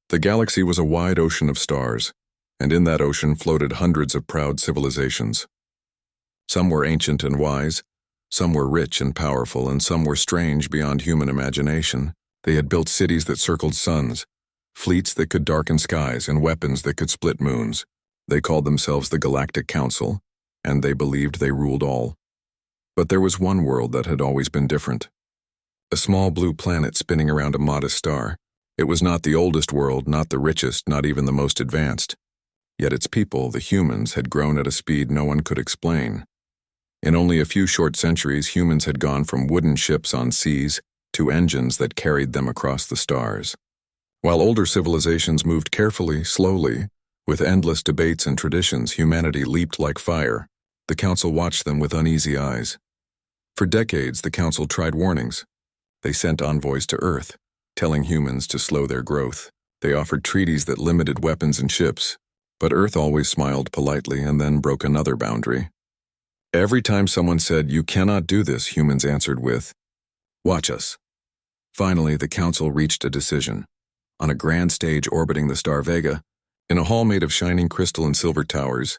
The galaxy was a wide ocean of stars, and in that ocean floated hundreds of proud civilizations. Some were ancient and wise, some were rich and powerful, and some were strange beyond human imagination. They had built cities that circled suns, fleets that could darken skies, and weapons that could split moons. They called themselves the Galactic Council, and they believed they ruled all. But there was one world that had always been different. A small blue planet spinning around a modest star. It was not the oldest world, not the richest, not even the most advanced. Yet its people, the humans, had grown at a speed no one could explain. In only a few short centuries, humans had gone from wooden ships on seas to engines that carried them across the stars. While older civilizations moved carefully, slowly, with endless debates and traditions, humanity leaped like fire. The Council watched them with uneasy eyes. For decades, the Council tried warnings. They sent envoys to Earth, telling humans to slow their growth. They offered treaties that limited weapons and ships, but Earth always smiled politely and then broke another boundary. Every time someone said, "You cannot do this," humans answered with, "Watch us." Finally, the Council reached a decision. On a grand stage orbiting the star Vega, in a hall made of shining crystal and silver towers,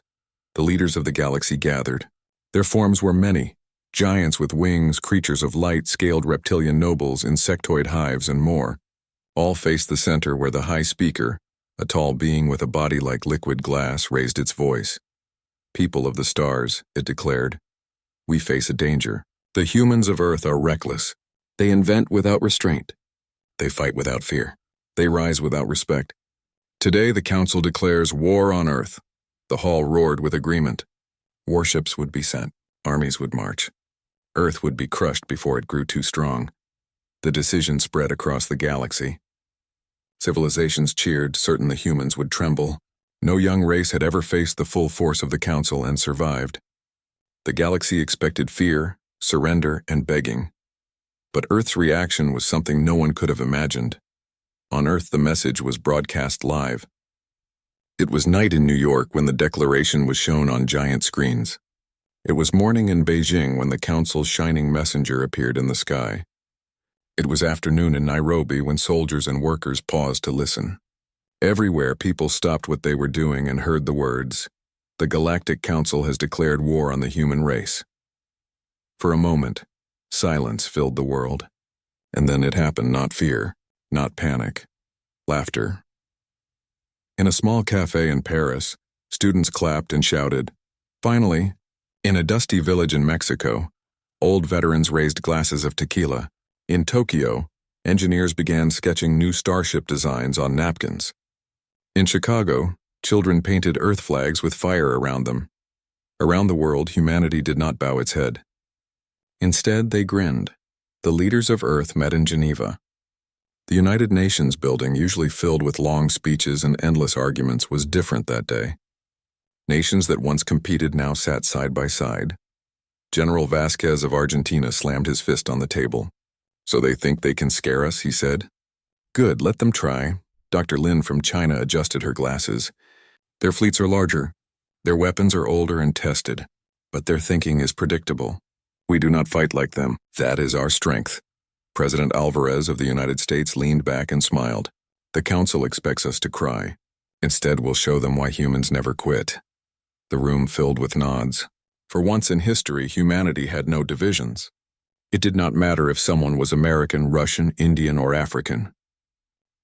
the leaders of the galaxy gathered. Their forms were many: giants with wings, creatures of light, scaled reptilian nobles, insectoid hives, and more. All faced the center where the High Speaker, a tall being with a body like liquid glass, raised its voice. "People of the stars," it declared, "we face a danger. The humans of Earth are reckless. They invent without restraint. They fight without fear. They rise without respect. Today the Council declares war on Earth." The hall roared with agreement. Warships would be sent. Armies would march. Earth would be crushed before it grew too strong. The decision spread across the galaxy. Civilizations cheered, certain the humans would tremble. No young race had ever faced the full force of the Council and survived. The galaxy expected fear, surrender, and begging. But Earth's reaction was something no one could have imagined. On Earth, the message was broadcast live. It was night in New York when the declaration was shown on giant screens. It was morning in Beijing when the Council's shining messenger appeared in the sky. It was afternoon in Nairobi when soldiers and workers paused to listen. Everywhere, people stopped what they were doing and heard the words, "The Galactic Council has declared war on the human race." For a moment, silence filled the world. And then it happened, not fear, not panic, laughter. In a small cafe in Paris, students clapped and shouted. Finally, in a dusty village in Mexico, old veterans raised glasses of tequila. In Tokyo, engineers began sketching new starship designs on napkins. In Chicago, children painted Earth flags with fire around them. Around the world, humanity did not bow its head. Instead, they grinned. The leaders of Earth met in Geneva. The United Nations building, usually filled with long speeches and endless arguments, was different that day. Nations that once competed now sat side by side. General Vasquez of Argentina slammed his fist on the table. "So they think they can scare us," he said. "Good, let them try." Dr. Lin from China adjusted her glasses. "Their fleets are larger. Their weapons are older and tested. But their thinking is predictable. We do not fight like them. That is our strength." President Alvarez of the United States leaned back and smiled. "The Council expects us to cry. Instead, we'll show them why humans never quit." The room filled with nods. For once in history, humanity had no divisions. It did not matter if someone was American, Russian, Indian, or African.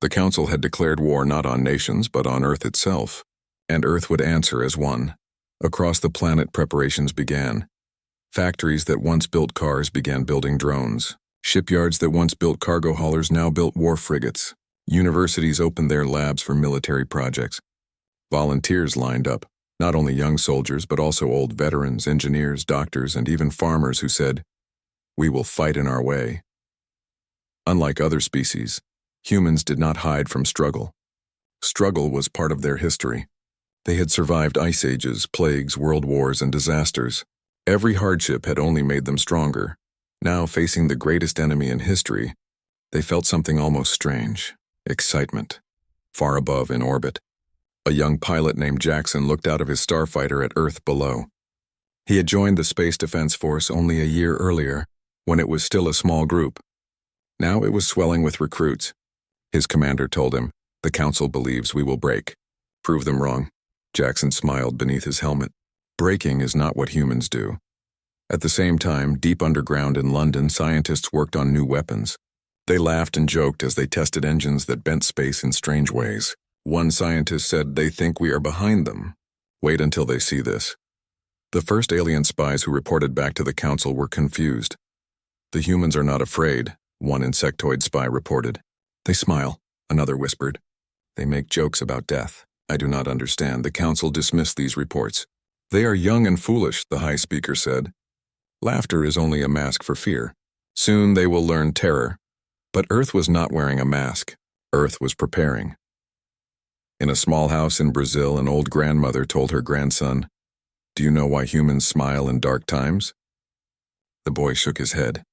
The Council had declared war not on nations, but on Earth itself, and Earth would answer as one. Across the planet, preparations began. Factories that once built cars began building drones. Shipyards that once built cargo haulers now built war frigates. Universities opened their labs for military projects. Volunteers lined up, not only young soldiers, but also old veterans, engineers, doctors, and even farmers who said, "We will fight in our way." Unlike other species, humans did not hide from struggle. Struggle was part of their history. They had survived ice ages, plagues, world wars, and disasters. Every hardship had only made them stronger. Now, facing the greatest enemy in history, they felt something almost strange: excitement. Far above, in orbit, a young pilot named Jackson looked out of his starfighter at Earth below. He had joined the Space Defense Force only a year earlier, when it was still a small group. Now it was swelling with recruits. His commander told him, The Council believes we will break. Prove them wrong. Jackson smiled beneath his helmet. Breaking is not what humans do. At the same time, deep underground in London, scientists worked on new weapons. They laughed and joked as they tested engines that bent space in strange ways. One scientist said they think we are behind them. Wait until they see this. The first alien spies who reported back to the Council were confused. The humans are not afraid, one insectoid spy reported. They smile, another whispered. They make jokes about death. I do not understand. The Council dismissed these reports. They are young and foolish, the high speaker said. Laughter is only a mask for fear. Soon they will learn terror. But Earth was not wearing a mask. Earth was preparing. In a small house in Brazil, an old grandmother told her grandson, "Do you know why humans smile in dark times?" The boy shook his head.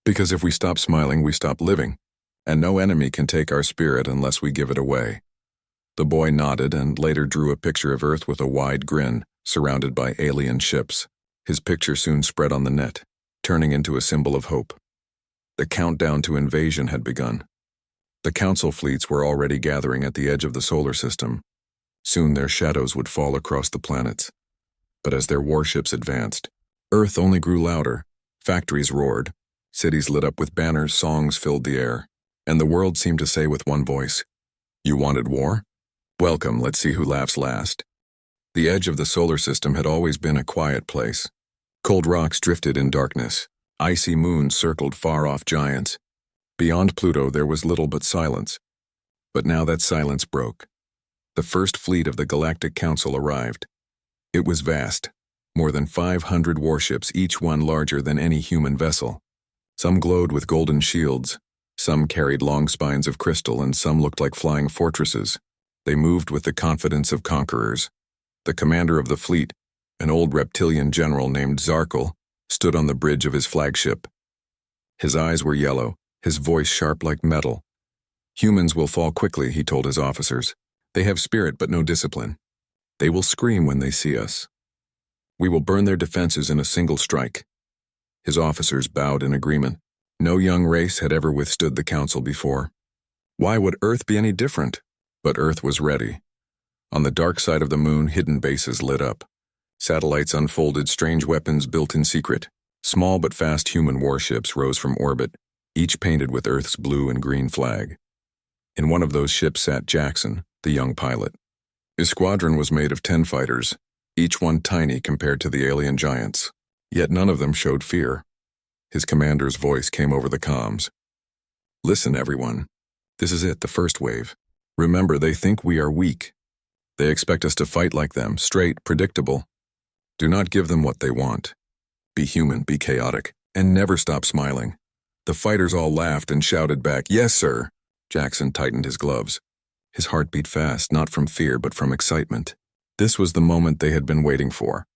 Because if we stop smiling, we stop living, and no enemy can take our spirit unless we give it away. The boy nodded and later drew a picture of Earth with a wide grin, surrounded by alien ships. His picture soon spread on the net, turning into a symbol of hope. The countdown to invasion had begun. The Council fleets were already gathering at the edge of the solar system. Soon their shadows would fall across the planets. But as their warships advanced, Earth only grew louder. Factories roared. Cities lit up with banners, songs filled the air. And the world seemed to say with one voice, "You wanted war? Welcome, let's see who laughs last." The edge of the solar system had always been a quiet place. Cold rocks drifted in darkness. Icy moons circled far-off giants. Beyond Pluto there was little but silence. But now that silence broke. The first fleet of the Galactic Council arrived. It was vast, more than 500 warships, each one larger than any human vessel. Some glowed with golden shields, some carried long spines of crystal, and some looked like flying fortresses. They moved with the confidence of conquerors. The commander of the fleet, an old reptilian general named Zarkal, stood on the bridge of his flagship. His eyes were yellow, his voice sharp like metal. "Humans will fall quickly," he told his officers. "They have spirit but no discipline. They will scream when they see us. We will burn their defenses in a single strike." His officers bowed in agreement. No young race had ever withstood the Council before. Why would Earth be any different? But Earth was ready. On the dark side of the moon, hidden bases lit up. Satellites unfolded strange weapons built in secret. Small but fast human warships rose from orbit, each painted with Earth's blue and green flag. In one of those ships sat Jackson, the young pilot. His squadron was made of 10 fighters, each one tiny compared to the alien giants. Yet none of them showed fear. His commander's voice came over the comms. "Listen, everyone. This is it, the first wave. Remember, they think we are weak. They expect us to fight like them, straight, predictable. Do not give them what they want. Be human, be chaotic, and never stop smiling." The fighters all laughed and shouted back, "Yes, sir." Jackson tightened his gloves. His heart beat fast, not from fear but from excitement. This was the moment they had been waiting for.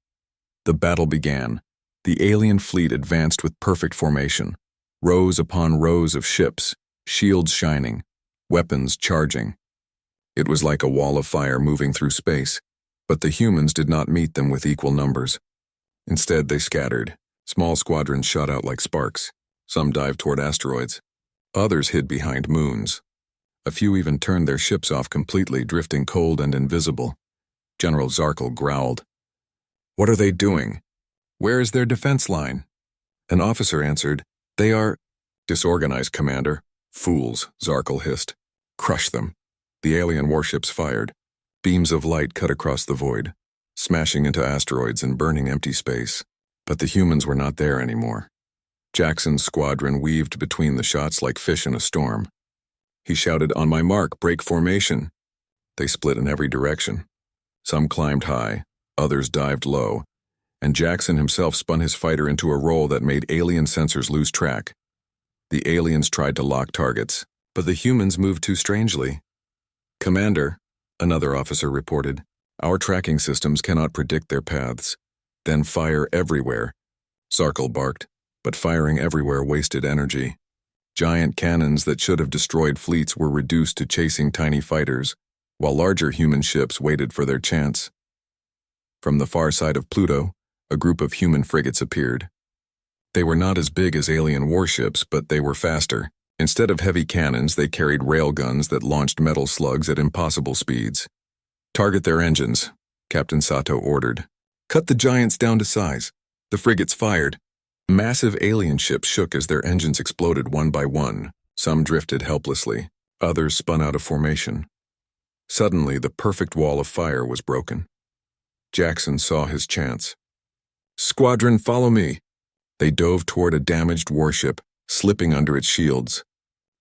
The battle began. The alien fleet advanced with perfect formation. Rows upon rows of ships, shields shining, weapons charging. It was like a wall of fire moving through space, but the humans did not meet them with equal numbers. Instead, they scattered. Small squadrons shot out like sparks. Some dived toward asteroids. Others hid behind moons. A few even turned their ships off completely, drifting cold and invisible. General Zarkal growled. "What are they doing? Where is their defense line?" An officer answered, "They are disorganized, Commander." "Fools," Zarkal hissed. "Crush them." The alien warships fired. Beams of light cut across the void, smashing into asteroids and burning empty space. But the humans were not there anymore. Jackson's squadron weaved between the shots like fish in a storm. He shouted, "On my mark, break formation." They split in every direction. Some climbed high, others dived low, and Jackson himself spun his fighter into a roll that made alien sensors lose track. The aliens tried to lock targets, but the humans moved too strangely. "Commander," another officer reported, "our tracking systems cannot predict their paths. Then fire everywhere." Zarkal barked, but firing everywhere wasted energy. Giant cannons that should have destroyed fleets were reduced to chasing tiny fighters, while larger human ships waited for their chance. From the far side of Pluto, a group of human frigates appeared. They were not as big as alien warships, but they were faster, Instead of heavy cannons, they carried railguns that launched metal slugs at impossible speeds. "Target their engines," Captain Sato ordered. "Cut the giants down to size." The frigates fired. Massive alien ships shook as their engines exploded one by one. Some drifted helplessly. Others spun out of formation. Suddenly, the perfect wall of fire was broken. Jackson saw his chance. "Squadron, follow me." They dove toward a damaged warship, slipping under its shields.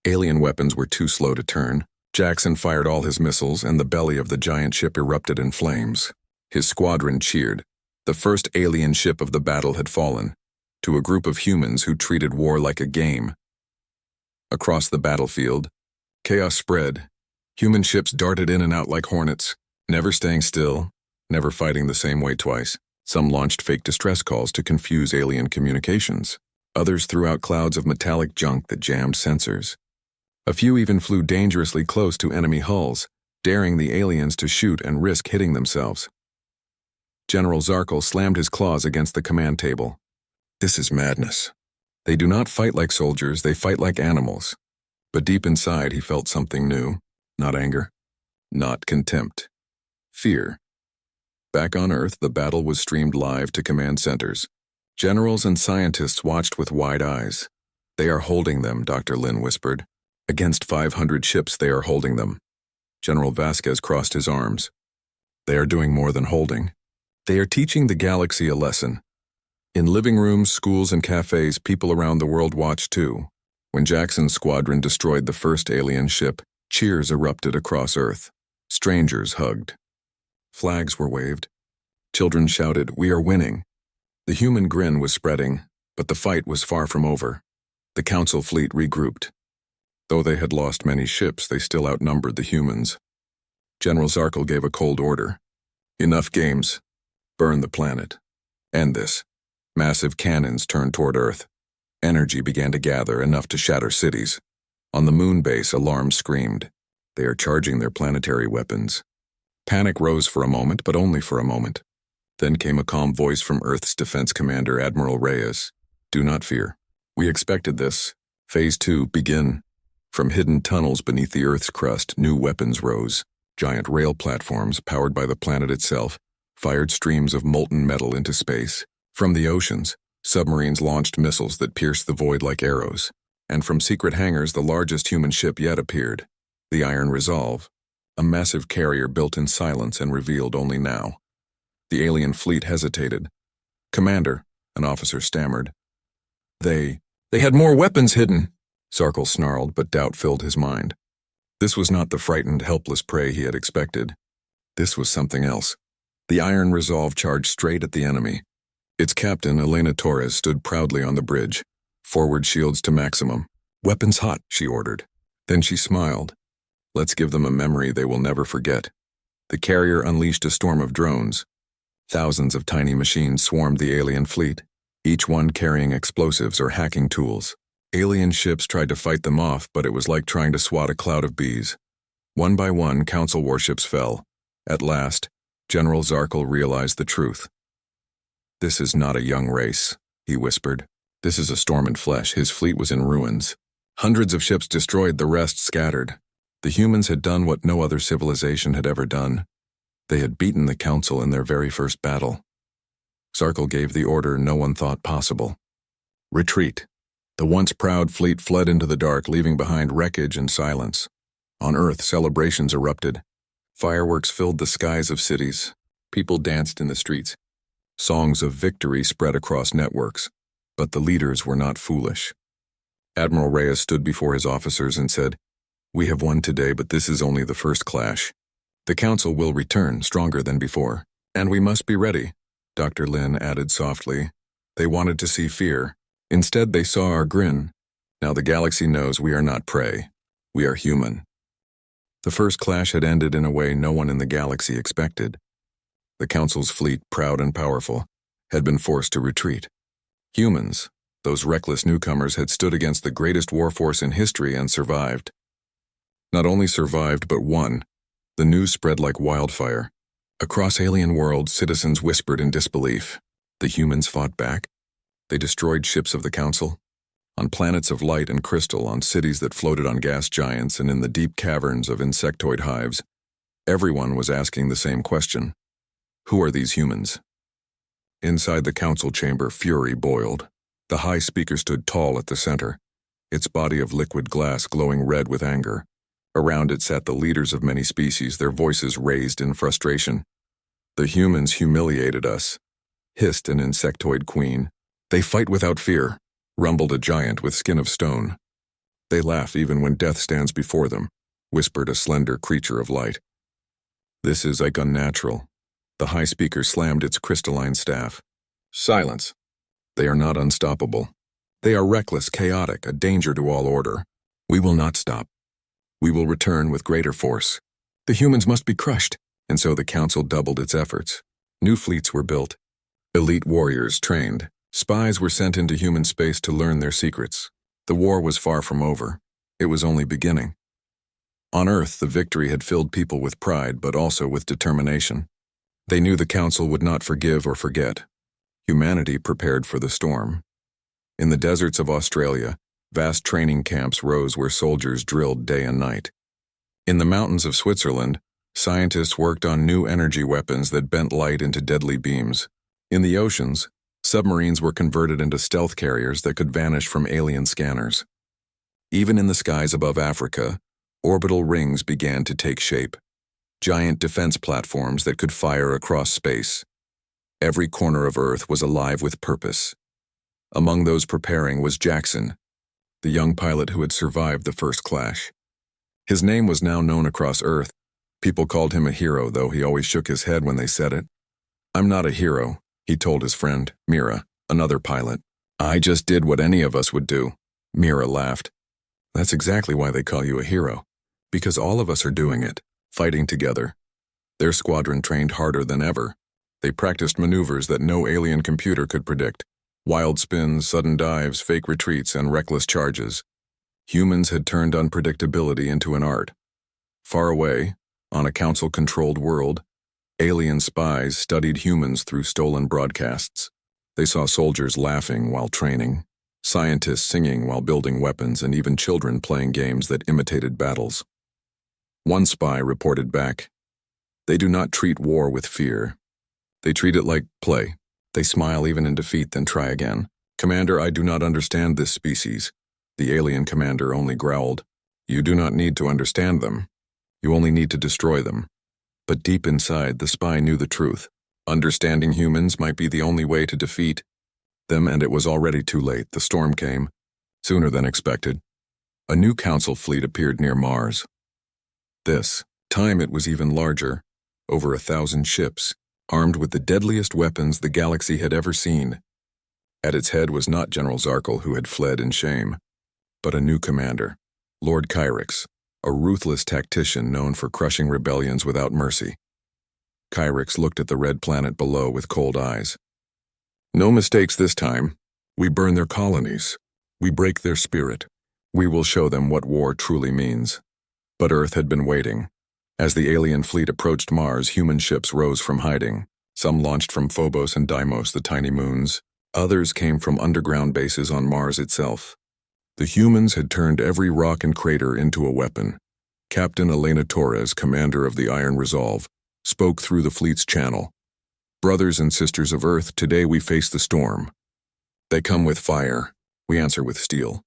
Alien weapons were too slow to turn. Jackson fired all his missiles, and the belly of the giant ship erupted in flames. His squadron cheered. The first alien ship of the battle had fallen, to a group of humans who treated war like a game. Across the battlefield, chaos spread. Human ships darted in and out like hornets, never staying still, never fighting the same way twice. Some launched fake distress calls to confuse alien communications. Others threw out clouds of metallic junk that jammed sensors. A few even flew dangerously close to enemy hulls, daring the aliens to shoot and risk hitting themselves. General Zarkle slammed his claws against the command table. "This is madness. They do not fight like soldiers, they fight like animals." But deep inside he felt something new. Not anger. Not contempt. Fear. Back on Earth, the battle was streamed live to command centers. Generals and scientists watched with wide eyes. "They are holding them," Dr. Lin whispered. "Against 500 ships, they are holding them." General Vasquez crossed his arms. "They are doing more than holding. They are teaching the galaxy a lesson." In living rooms, schools, and cafes, people around the world watched too. When Jackson's squadron destroyed the first alien ship, cheers erupted across Earth. Strangers hugged. Flags were waved. Children shouted, "We are winning." The human grin was spreading, but the fight was far from over. The Council fleet regrouped. Though they had lost many ships, they still outnumbered the humans. General Zarkle gave a cold order. "Enough games. Burn the planet. End this." Massive cannons turned toward Earth. Energy began to gather, enough to shatter cities. On the moon base, alarms screamed. They are charging their planetary weapons. Panic rose for a moment, but only for a moment. Then came a calm voice from Earth's Defense Commander, Admiral Reyes. "Do not fear. We expected this. Phase 2, begin." From hidden tunnels beneath the Earth's crust, new weapons rose. Giant rail platforms, powered by the planet itself, fired streams of molten metal into space. From the oceans, submarines launched missiles that pierced the void like arrows. And from secret hangars, the largest human ship yet appeared. The Iron Resolve, a massive carrier built in silence and revealed only now. The alien fleet hesitated. "Commander," an officer stammered. They had more weapons hidden," Zarkle snarled, but doubt filled his mind. This was not the frightened, helpless prey he had expected. This was something else. The Iron Resolve charged straight at the enemy. Its captain, Elena Torres, stood proudly on the bridge. "Forward shields to maximum. Weapons hot," she ordered. Then she smiled. "Let's give them a memory they will never forget." The carrier unleashed a storm of drones. Thousands of tiny machines swarmed the alien fleet, each one carrying explosives or hacking tools. Alien ships tried to fight them off, but it was like trying to swat a cloud of bees. One by one, Council warships fell. At last, General Zarkle realized the truth. "This is not a young race," he whispered. "This is a storm in flesh." His fleet was in ruins. Hundreds of ships destroyed, the rest scattered. The humans had done what no other civilization had ever done. They had beaten the Council in their very first battle. Zarkle gave the order no one thought possible. Retreat. The once proud fleet fled into the dark, leaving behind wreckage and silence. On Earth, celebrations erupted. Fireworks filled the skies of cities. People danced in the streets. Songs of victory spread across networks. But the leaders were not foolish. Admiral Reyes stood before his officers and said, "We have won today, but this is only the first clash. The Council will return, stronger than before. And we must be ready," Dr. Lin added softly. "They wanted to see fear. Instead, they saw our grin. Now the galaxy knows we are not prey. We are human." The first clash had ended in a way no one in the galaxy expected. The Council's fleet, proud and powerful, had been forced to retreat. Humans, those reckless newcomers, had stood against the greatest war force in history and survived. Not only survived, but won. The news spread like wildfire. Across alien worlds, citizens whispered in disbelief. The humans fought back. They destroyed ships of the Council. on planets of light and crystal, on cities that floated on gas giants, and in the deep caverns of insectoid hives. Everyone was asking the same question. Who are these humans? Inside the council chamber, fury boiled. The high speaker stood tall at the center, its body of liquid glass glowing red with anger. Around it sat the leaders of many species, their voices raised in frustration. The humans humiliated us, hissed an insectoid queen. They fight without fear, rumbled a giant with skin of stone. They laugh even when death stands before them, whispered a slender creature of light. This is like unnatural. The high speaker slammed its crystalline staff. Silence. They are not unstoppable. They are reckless, chaotic, a danger to all order. We will not stop. We will return with greater force. The humans must be crushed, and so the council doubled its efforts. New fleets were built. Elite warriors trained. Spies were sent into human space to learn their secrets. The war was far from over. It was only beginning. On Earth, the victory had filled people with pride, but also with determination. They knew the council would not forgive or forget. Humanity prepared for the storm. In the deserts of Australia, vast training camps rose where soldiers drilled day and night. In the mountains of Switzerland, scientists worked on new energy weapons that bent light into deadly beams. In the oceans, submarines were converted into stealth carriers that could vanish from alien scanners. Even in the skies above Africa, orbital rings began to take shape. Giant defense platforms that could fire across space. Every corner of Earth was alive with purpose. Among those preparing was Jackson, the young pilot who had survived the first clash. His name was now known across Earth. People called him a hero, though he always shook his head when they said it. "I'm not a hero," he told his friend, Mira, another pilot. "I just did what any of us would do." Mira laughed. "That's exactly why they call you a hero. Because all of us are doing it, fighting together." Their squadron trained harder than ever. They practiced maneuvers that no alien computer could predict. Wild spins, sudden dives, fake retreats, and reckless charges. Humans had turned unpredictability into an art. Far away, on a council-controlled world, alien spies studied humans through stolen broadcasts. They saw soldiers laughing while training, scientists singing while building weapons, and even children playing games that imitated battles. One spy reported back, "They do not treat war with fear. They treat it like play. They smile even in defeat, then try again. Commander, I do not understand this species." The alien commander only growled, "You do not need to understand them. You only need to destroy them." But deep inside, the spy knew the truth. Understanding humans might be the only way to defeat them, and it was already too late. The storm came, sooner than expected. A new council fleet appeared near Mars. This time it was even larger, over 1,000 ships, armed with the deadliest weapons the galaxy had ever seen. At its head was not General Zarkal, who had fled in shame, but a new commander, Lord Kyrix, a ruthless tactician known for crushing rebellions without mercy. Kyrix looked at the red planet below with cold eyes. "No mistakes this time. We burn their colonies. We break their spirit. We will show them what war truly means." But Earth had been waiting. As the alien fleet approached Mars, human ships rose from hiding. Some launched from Phobos and Deimos, the tiny moons. Others came from underground bases on Mars itself. The humans had turned every rock and crater into a weapon. Captain Elena Torres, commander of the Iron Resolve, spoke through the fleet's channel. "Brothers and sisters of Earth, today we face the storm. They come with fire. We answer with steel.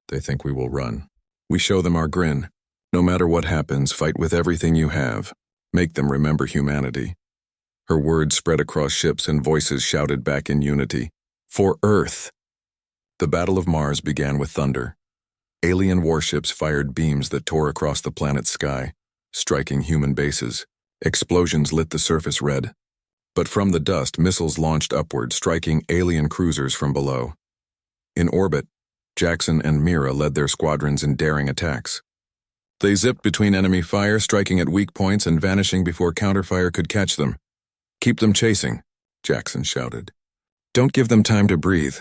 They think we will run. We show them our grin. No matter what happens, fight with everything you have. Make them remember humanity." Her words spread across ships and voices shouted back in unity. "For Earth!" The Battle of Mars began with thunder. Alien warships fired beams that tore across the planet's sky, striking human bases. Explosions lit the surface red. But from the dust, missiles launched upward, striking alien cruisers from below. In orbit, Jackson and Mira led their squadrons in daring attacks. They zipped between enemy fire, striking at weak points and vanishing before counterfire could catch them. "Keep them chasing," Jackson shouted. "Don't give them time to breathe."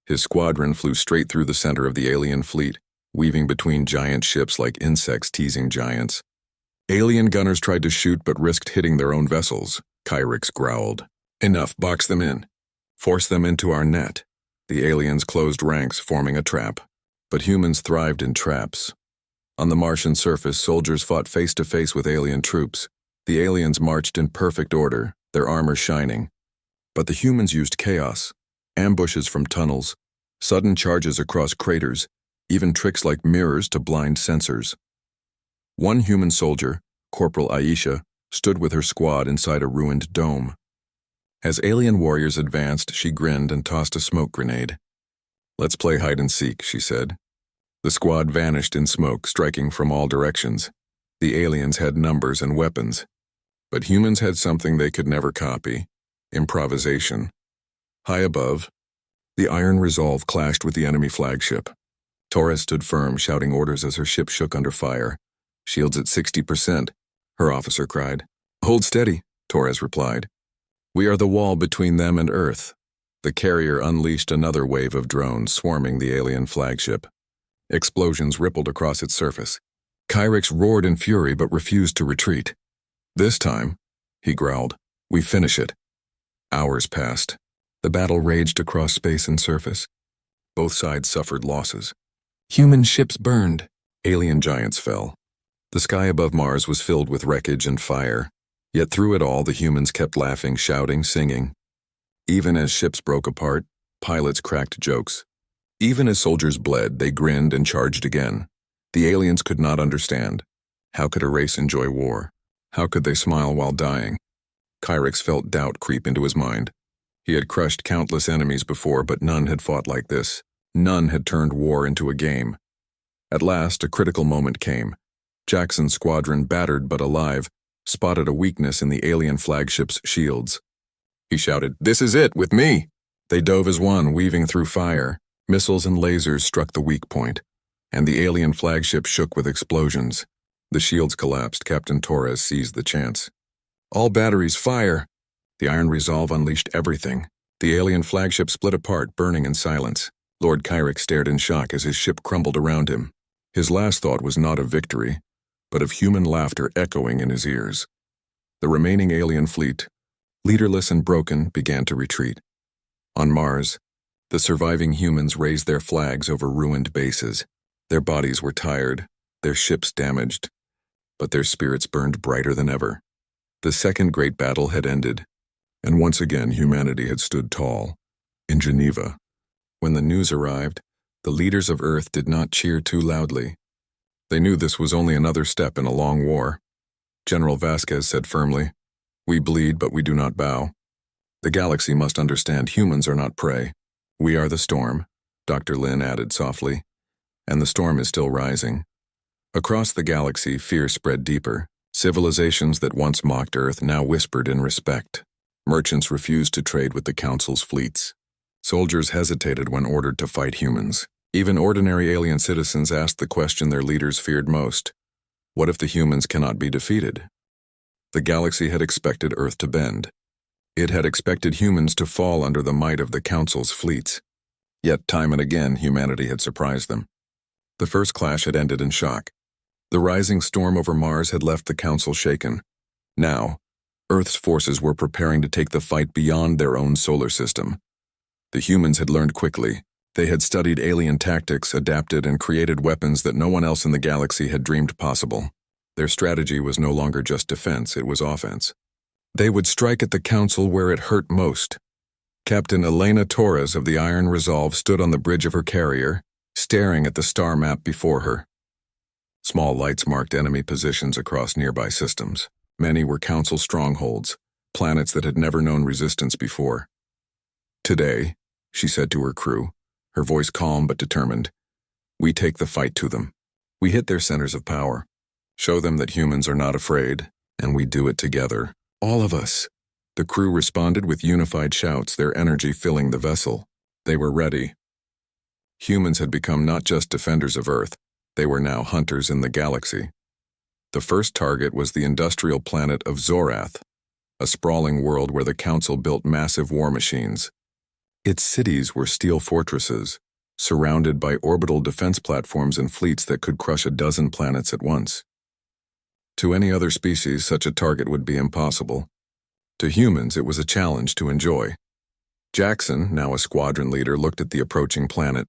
His squadron flew straight through the center of the alien fleet, weaving between giant ships like insects teasing giants. Alien gunners tried to shoot but risked hitting their own vessels. Kyrix growled, "Enough, box them in. Force them into our net." The aliens closed ranks, forming a trap. But humans thrived in traps. On the Martian surface, soldiers fought face-to-face with alien troops. The aliens marched in perfect order, their armor shining. But the humans used chaos, ambushes from tunnels, sudden charges across craters, even tricks like mirrors to blind sensors. One human soldier, Corporal Aisha, stood with her squad inside a ruined dome. As alien warriors advanced, she grinned and tossed a smoke grenade. "Let's play hide and seek," she said. The squad vanished in smoke, striking from all directions. The aliens had numbers and weapons. But humans had something they could never copy: improvisation. High above, the iron resolve clashed with the enemy flagship. Torres stood firm, shouting orders as her ship shook under fire. "Shields at 60%, her officer cried. "Hold steady," Torres replied. "We are the wall between them and Earth." The carrier unleashed another wave of drones swarming the alien flagship. Explosions rippled across its surface. Kyrix roared in fury but refused to retreat. "This time," he growled, "we finish it." Hours passed. The battle raged across space and surface. Both sides suffered losses. Human ships burned. Alien giants fell. The sky above Mars was filled with wreckage and fire. Yet through it all, the humans kept laughing, shouting, singing. Even as ships broke apart, pilots cracked jokes. Even as soldiers bled, they grinned and charged again. The aliens could not understand. How could a race enjoy war? How could they smile while dying? Kyrix felt doubt creep into his mind. He had crushed countless enemies before, but none had fought like this. None had turned war into a game. At last, a critical moment came. Jackson's squadron, battered but alive, spotted a weakness in the alien flagship's shields. He shouted, "This is it, with me!" They dove as one, weaving through fire. Missiles and lasers struck the weak point, and the alien flagship shook with explosions. The shields collapsed. Captain Torres seized the chance. "All batteries, fire!" The iron resolve unleashed everything. The alien flagship split apart, burning in silence. Lord Kyrix stared in shock as his ship crumbled around him. His last thought was not of victory, but of human laughter echoing in his ears. The remaining alien fleet, leaderless and broken, began to retreat. On Mars, the surviving humans raised their flags over ruined bases. Their bodies were tired, their ships damaged, but their spirits burned brighter than ever. The second great battle had ended, and once again humanity had stood tall. In Geneva, when the news arrived, the leaders of Earth did not cheer too loudly. They knew this was only another step in a long war. General Vasquez said firmly, "We bleed, but we do not bow. The galaxy must understand humans are not prey. We are the storm," Dr. Lin added softly, "and the storm is still rising." Across the galaxy, fear spread deeper. Civilizations that once mocked Earth now whispered in respect. Merchants refused to trade with the Council's fleets. Soldiers hesitated when ordered to fight humans. Even ordinary alien citizens asked the question their leaders feared most: what if the humans cannot be defeated? The galaxy had expected Earth to bend. It had expected humans to fall under the might of the Council's fleets. Yet time and again, humanity had surprised them. The first clash had ended in shock. The rising storm over Mars had left the Council shaken. Now, Earth's forces were preparing to take the fight beyond their own solar system. The humans had learned quickly. They had studied alien tactics, adapted, and created weapons that no one else in the galaxy had dreamed possible. Their strategy was no longer just defense, it was offense. They would strike at the Council where it hurt most. Captain Elena Torres of the Iron Resolve stood on the bridge of her carrier, staring at the star map before her. Small lights marked enemy positions across nearby systems. Many were Council strongholds, planets that had never known resistance before. "Today," she said to her crew, her voice calm but determined, "we take the fight to them. We hit their centers of power. Show them that humans are not afraid, and we do it together. All of us." The crew responded with unified shouts, their energy filling the vessel. They were ready. Humans had become not just defenders of Earth, they were now hunters in the galaxy. The first target was the industrial planet of Zorath, a sprawling world where the Council built massive war machines. Its cities were steel fortresses, surrounded by orbital defense platforms and fleets that could crush a dozen planets at once. To any other species, such a target would be impossible. To humans, it was a challenge to enjoy. Jackson, now a squadron leader, looked at the approaching planet.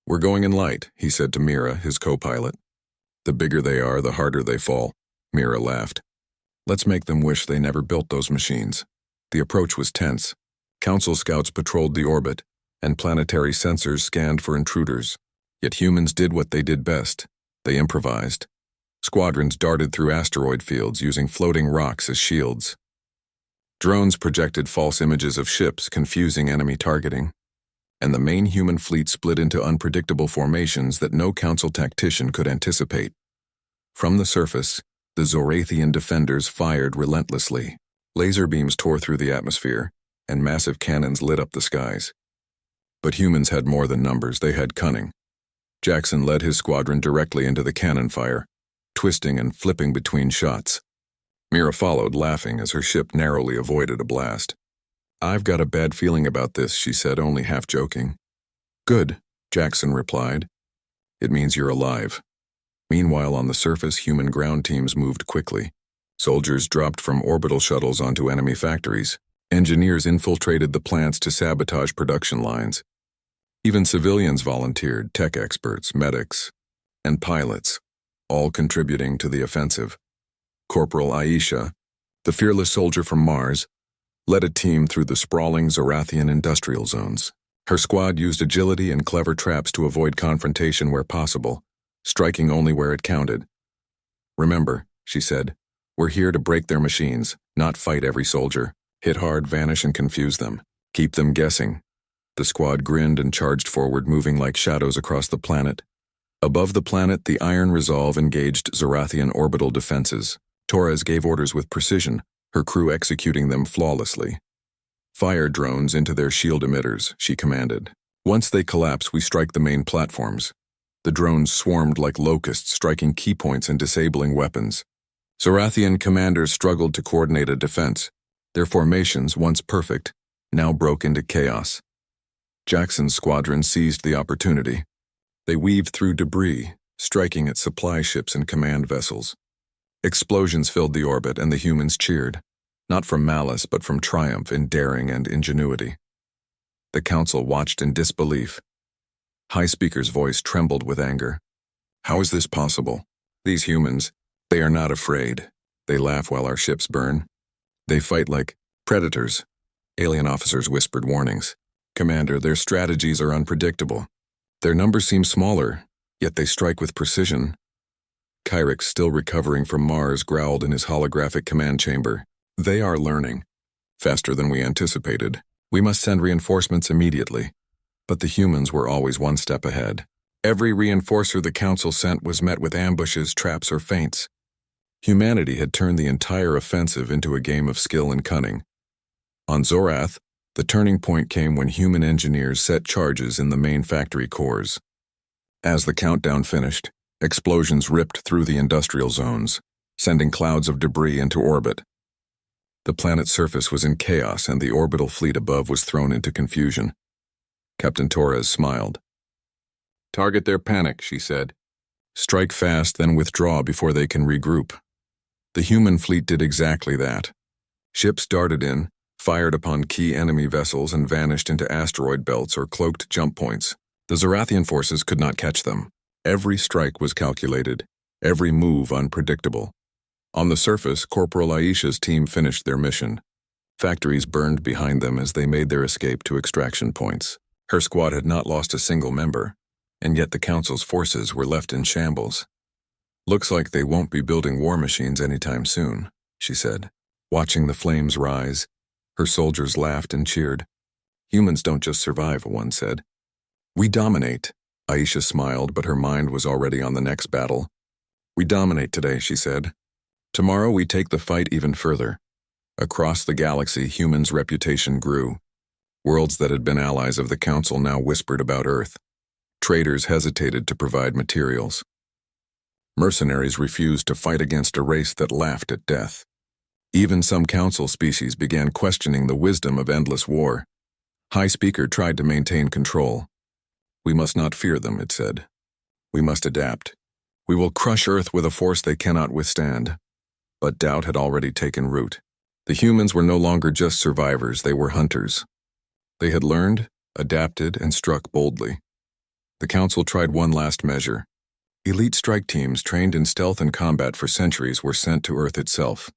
"We're going in light," he said to Mira, his co-pilot. "The bigger they are, the harder they fall." Mira laughed. "Let's make them wish they never built those machines." The approach was tense. Council scouts patrolled the orbit, and planetary sensors scanned for intruders. Yet humans did what they did best. They improvised. Squadrons darted through asteroid fields using floating rocks as shields. Drones projected false images of ships, confusing enemy targeting. And the main human fleet split into unpredictable formations that no Council tactician could anticipate. From the surface, the Zorathian defenders fired relentlessly. Laser beams tore through the atmosphere, and massive cannons lit up the skies. But humans had more than numbers, they had cunning. Jackson led his squadron directly into the cannon fire, twisting and flipping between shots. Mira followed, laughing as her ship narrowly avoided a blast. "I've got a bad feeling about this," she said, only half joking. "Good," Jackson replied. "It means you're alive." Meanwhile, on the surface, human ground teams moved quickly. Soldiers dropped from orbital shuttles onto enemy factories. Engineers infiltrated the plants to sabotage production lines. Even civilians volunteered, tech experts, medics, and pilots, all contributing to the offensive. Corporal Aisha, the fearless soldier from Mars, led a team through the sprawling Zorathian industrial zones. Her squad used agility and clever traps to avoid confrontation where possible, striking only where it counted. "Remember," she said, "we're here to break their machines, not fight every soldier. Hit hard, vanish, and confuse them. Keep them guessing." The squad grinned and charged forward, moving like shadows across the planet. Above the planet, the Iron Resolve engaged Zorathian orbital defenses. Torres gave orders with precision, her crew executing them flawlessly. "Fire drones into their shield emitters," she commanded. "Once they collapse, we strike the main platforms." The drones swarmed like locusts, striking key points and disabling weapons. Zorathian commanders struggled to coordinate a defense. Their formations, once perfect, now broke into chaos. Jackson's squadron seized the opportunity. They weaved through debris, striking at supply ships and command vessels. Explosions filled the orbit, and the humans cheered, not from malice but from triumph in daring and ingenuity. The Council watched in disbelief. High Speaker's voice trembled with anger. "How is this possible? These humans, they are not afraid. They laugh while our ships burn. They fight like predators." Alien officers whispered warnings. "Commander, their strategies are unpredictable. Their numbers seem smaller, yet they strike with precision." Kyrix, still recovering from Mars, growled in his holographic command chamber. "They are learning. Faster than we anticipated. We must send reinforcements immediately." But the humans were always one step ahead. Every reinforcer the Council sent was met with ambushes, traps, or feints. Humanity had turned the entire offensive into a game of skill and cunning. On Zorath, the turning point came when human engineers set charges in the main factory cores. As the countdown finished, explosions ripped through the industrial zones, sending clouds of debris into orbit. The planet's surface was in chaos, and the orbital fleet above was thrown into confusion. Captain Torres smiled. "Target their panic," she said. "Strike fast, then withdraw before they can regroup." The human fleet did exactly that. Ships darted in, fired upon key enemy vessels, and vanished into asteroid belts or cloaked jump points. The Zorathian forces could not catch them. Every strike was calculated, every move unpredictable. On the surface, Corporal Aisha's team finished their mission. Factories burned behind them as they made their escape to extraction points. Her squad had not lost a single member, and yet the Council's forces were left in shambles. "Looks like they won't be building war machines anytime soon," she said. Watching the flames rise, her soldiers laughed and cheered. "Humans don't just survive," one said. "We dominate." Aisha smiled, but her mind was already on the next battle. "We dominate today," she said. "Tomorrow we take the fight even further." Across the galaxy, humans' reputation grew. Worlds that had been allies of the Council now whispered about Earth. Traders hesitated to provide materials. Mercenaries refused to fight against a race that laughed at death. Even some Council species began questioning the wisdom of endless war. High Speaker tried to maintain control. "We must not fear them," it said. "We must adapt. We will crush Earth with a force they cannot withstand." But doubt had already taken root. The humans were no longer just survivors, they were hunters. They had learned, adapted, and struck boldly. The Council tried one last measure. Elite strike teams trained in stealth and combat for centuries were sent to Earth itself.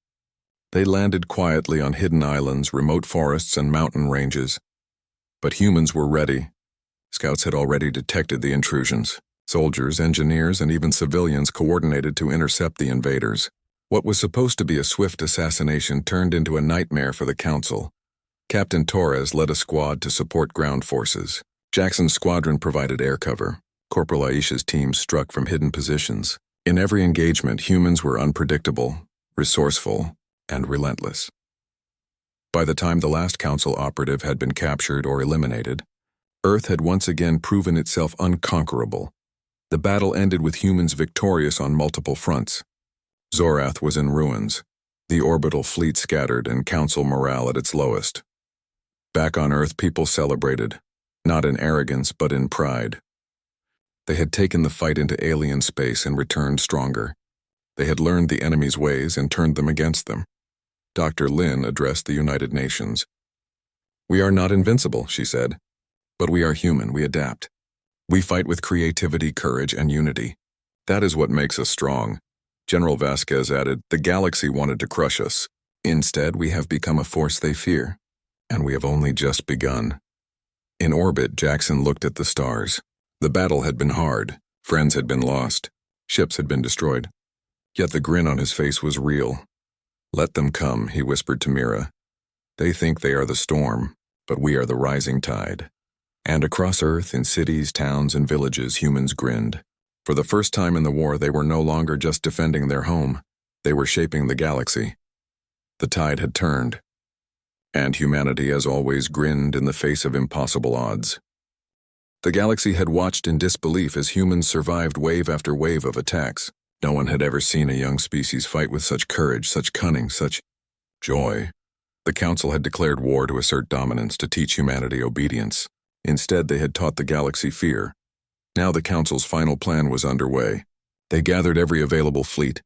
They landed quietly on hidden islands, remote forests, and mountain ranges. But humans were ready. Scouts had already detected the intrusions. Soldiers, engineers, and even civilians coordinated to intercept the invaders. What was supposed to be a swift assassination turned into a nightmare for the Council. Captain Torres led a squad to support ground forces. Jackson's squadron provided air cover. Corporal Aisha's team struck from hidden positions. In every engagement, humans were unpredictable, resourceful, and relentless. By the time the last Council operative had been captured or eliminated, Earth had once again proven itself unconquerable. The battle ended with humans victorious on multiple fronts. Zorath was in ruins, the orbital fleet scattered, and Council morale at its lowest. Back on Earth, people celebrated, not in arrogance but in pride. They had taken the fight into alien space and returned stronger. They had learned the enemy's ways and turned them against them. Dr. Lin addressed the United Nations. "We are not invincible," she said, "but we are human, we adapt. We fight with creativity, courage, and unity. That is what makes us strong." General Vasquez added, "The galaxy wanted to crush us. Instead, we have become a force they fear, and we have only just begun." In orbit, Jackson looked at the stars. The battle had been hard, friends had been lost, ships had been destroyed. Yet the grin on his face was real. "Let them come," he whispered to Mira. "They think they are the storm, but we are the rising tide." And across Earth, in cities, towns, and villages, humans grinned. For the first time in the war, they were no longer just defending their home. They were shaping the galaxy. The tide had turned. And humanity, as always, grinned in the face of impossible odds. The galaxy had watched in disbelief as humans survived wave after wave of attacks. No one had ever seen a young species fight with such courage, such cunning, such joy. The Council had declared war to assert dominance, to teach humanity obedience. Instead, they had taught the galaxy fear. Now the Council's final plan was underway. They gathered every available fleet,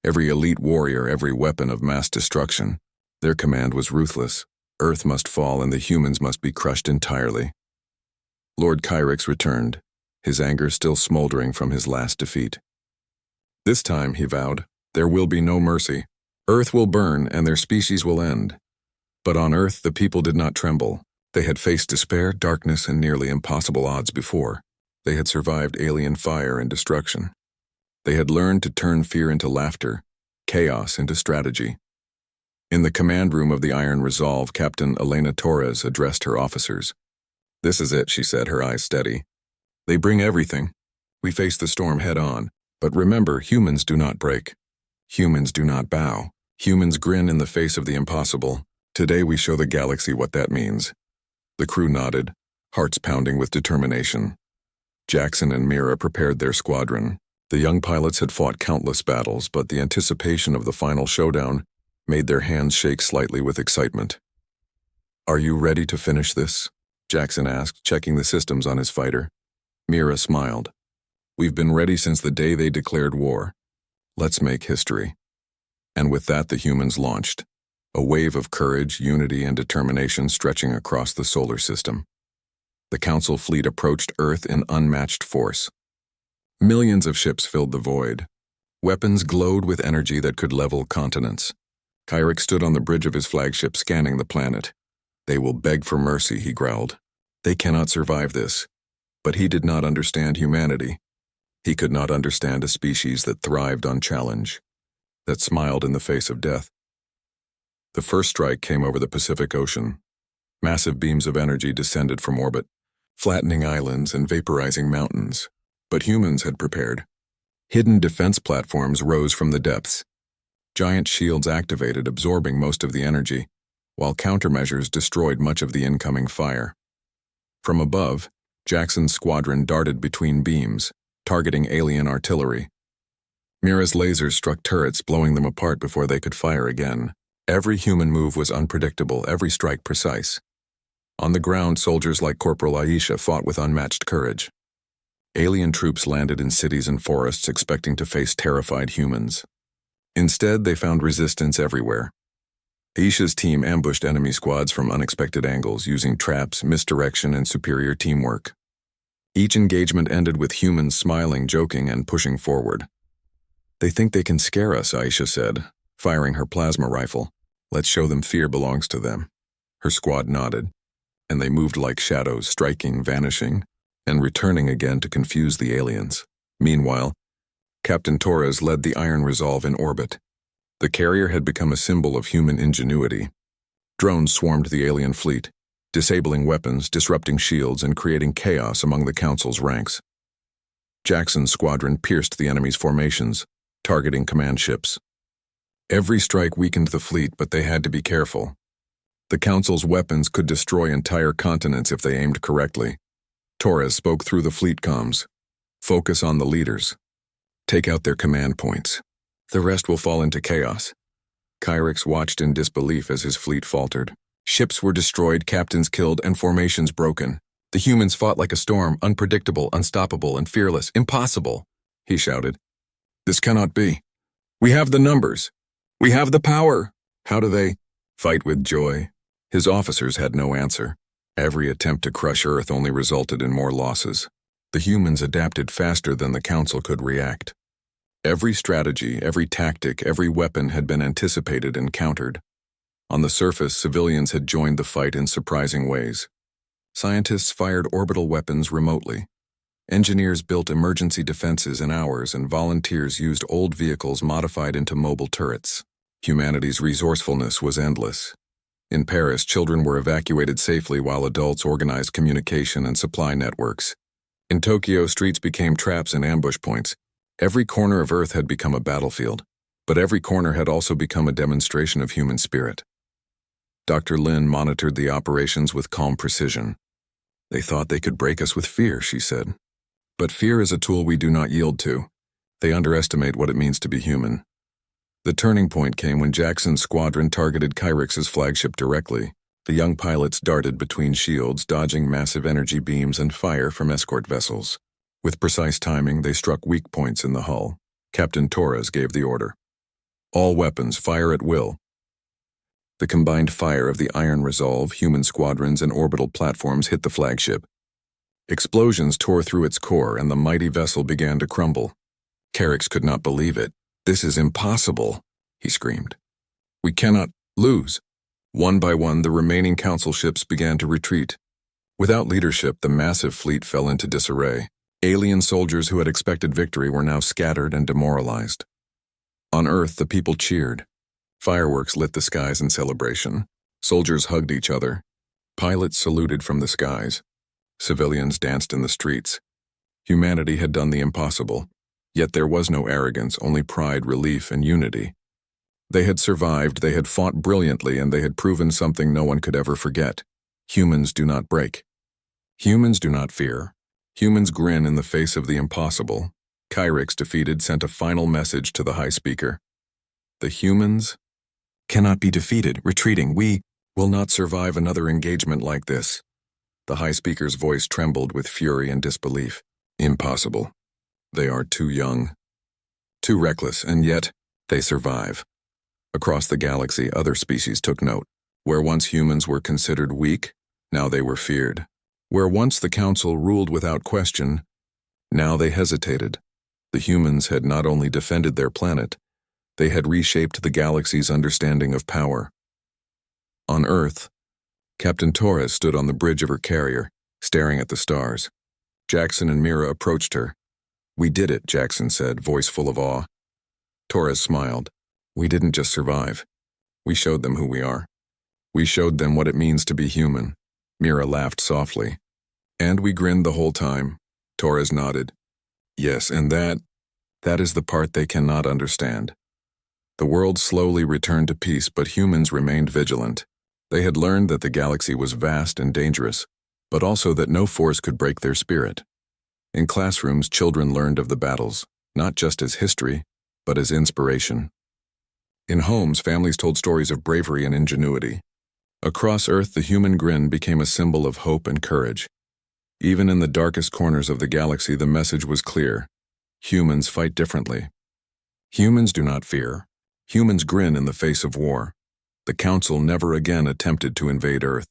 every elite warrior, every weapon of mass destruction. Their command was ruthless. Earth must fall and the humans must be crushed entirely. Lord Kyrix returned, his anger still smoldering from his last defeat. "This time," he vowed, "there will be no mercy. Earth will burn and their species will end." But on Earth, the people did not tremble. They had faced despair, darkness, and nearly impossible odds before. They had survived alien fire and destruction. They had learned to turn fear into laughter, chaos into strategy. In the command room of the Iron Resolve, Captain Elena Torres addressed her officers. "This is it," she said, her eyes steady. "They bring everything. We face the storm head-on. But remember, humans do not break. Humans do not bow. Humans grin in the face of the impossible. Today we show the galaxy what that means." The crew nodded, hearts pounding with determination. Jackson and Mira prepared their squadron. The young pilots had fought countless battles, but the anticipation of the final showdown made their hands shake slightly with excitement. "Are you ready to finish this?" Jackson asked, checking the systems on his fighter. Mira smiled. "We've been ready since the day they declared war. Let's make history." And with that, the humans launched. A wave of courage, unity, and determination stretching across the solar system. The Council fleet approached Earth in unmatched force. Millions of ships filled the void. Weapons glowed with energy that could level continents. Kyrix stood on the bridge of his flagship scanning the planet. "They will beg for mercy," he growled. "They cannot survive this." But he did not understand humanity. He could not understand a species that thrived on challenge, that smiled in the face of death. The first strike came over the Pacific Ocean. Massive beams of energy descended from orbit, flattening islands and vaporizing mountains. But humans had prepared. Hidden defense platforms rose from the depths. Giant shields activated, absorbing most of the energy, while countermeasures destroyed much of the incoming fire. From above, Jackson's squadron darted between beams, targeting alien artillery. Mira's lasers struck turrets, blowing them apart before they could fire again. Every human move was unpredictable, every strike precise. On the ground, soldiers like Corporal Aisha fought with unmatched courage. Alien troops landed in cities and forests expecting to face terrified humans. Instead, they found resistance everywhere. Aisha's team ambushed enemy squads from unexpected angles using traps, misdirection, and superior teamwork. Each engagement ended with humans smiling, joking, and pushing forward. "They think they can scare us," Aisha said, firing her plasma rifle. "Let's show them fear belongs to them." Her squad nodded, and they moved like shadows, striking, vanishing, and returning again to confuse the aliens. Meanwhile, Captain Torres led the Iron Resolve in orbit. The carrier had become a symbol of human ingenuity. Drones swarmed the alien fleet, disabling weapons, disrupting shields, and creating chaos among the Council's ranks. Jackson's squadron pierced the enemy's formations, targeting command ships. Every strike weakened the fleet, but they had to be careful. The Council's weapons could destroy entire continents if they aimed correctly. Torres spoke through the fleet comms. "Focus on the leaders. Take out their command points. The rest will fall into chaos." Kyrix watched in disbelief as his fleet faltered. Ships were destroyed, captains killed, and formations broken. The humans fought like a storm, unpredictable, unstoppable, and fearless. "Impossible," he shouted. "This cannot be. We have the numbers. We have the power. How do they fight with joy?" His officers had no answer. Every attempt to crush Earth only resulted in more losses. The humans adapted faster than the Council could react. Every strategy, every tactic, every weapon had been anticipated and countered. On the surface, civilians had joined the fight in surprising ways. Scientists fired orbital weapons remotely. Engineers built emergency defenses in hours, and volunteers used old vehicles modified into mobile turrets. Humanity's resourcefulness was endless. In Paris, children were evacuated safely while adults organized communication and supply networks. In Tokyo, streets became traps and ambush points. Every corner of Earth had become a battlefield, but every corner had also become a demonstration of human spirit. Dr. Lin monitored the operations with calm precision. "They thought they could break us with fear," she said. "But fear is a tool we do not yield to. They underestimate what it means to be human." The turning point came when Jackson's squadron targeted Kyrix's flagship directly. The young pilots darted between shields, dodging massive energy beams and fire from escort vessels. With precise timing, they struck weak points in the hull. Captain Torres gave the order. "All weapons, fire at will." The combined fire of the Iron Resolve, human squadrons, and orbital platforms hit the flagship. Explosions tore through its core, and the mighty vessel began to crumble. Kyrix could not believe it. "This is impossible," he screamed. "We cannot lose." One by one, the remaining Council ships began to retreat. Without leadership, the massive fleet fell into disarray. Alien soldiers who had expected victory were now scattered and demoralized. On Earth, the people cheered. Fireworks lit the skies in celebration. Soldiers hugged each other. Pilots saluted from the skies. Civilians danced in the streets. Humanity had done the impossible. Yet there was no arrogance, only pride, relief, and unity. They had survived, they had fought brilliantly, and they had proven something no one could ever forget. Humans do not break. Humans do not fear. Humans grin in the face of the impossible. Kyrix, defeated, sent a final message to the High Speaker. "The humans cannot be defeated, retreating. We will not survive another engagement like this." The High Speaker's voice trembled with fury and disbelief. "Impossible. They are too young, too reckless, and yet they survive." Across the galaxy, other species took note. Where once humans were considered weak, now they were feared. Where once the Council ruled without question, now they hesitated. The humans had not only defended their planet, they had reshaped the galaxy's understanding of power. On Earth, Captain Torres stood on the bridge of her carrier, staring at the stars. Jackson and Mira approached her. "We did it," Jackson said, voice full of awe. Torres smiled. "We didn't just survive. We showed them who we are. We showed them what it means to be human." Mira laughed softly. "And we grinned the whole time." Torres nodded. "Yes, and that is the part they cannot understand." The world slowly returned to peace, but humans remained vigilant. They had learned that the galaxy was vast and dangerous, but also that no force could break their spirit. In classrooms, children learned of the battles, not just as history, but as inspiration. In homes, families told stories of bravery and ingenuity. Across Earth, the human grin became a symbol of hope and courage. Even in the darkest corners of the galaxy, the message was clear. Humans fight differently. Humans do not fear. Humans grin in the face of war. The Council never again attempted to invade Earth.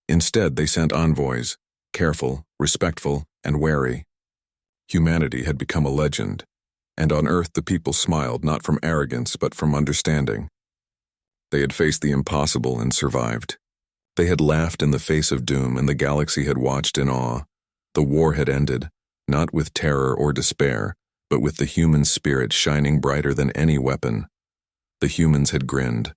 Instead, they sent envoys, careful, respectful, and wary. Humanity had become a legend, and on Earth the people smiled not from arrogance but from understanding. They had faced the impossible and survived. They had laughed in the face of doom, and the galaxy had watched in awe. The war had ended, not with terror or despair, but with the human spirit shining brighter than any weapon. The humans had grinned,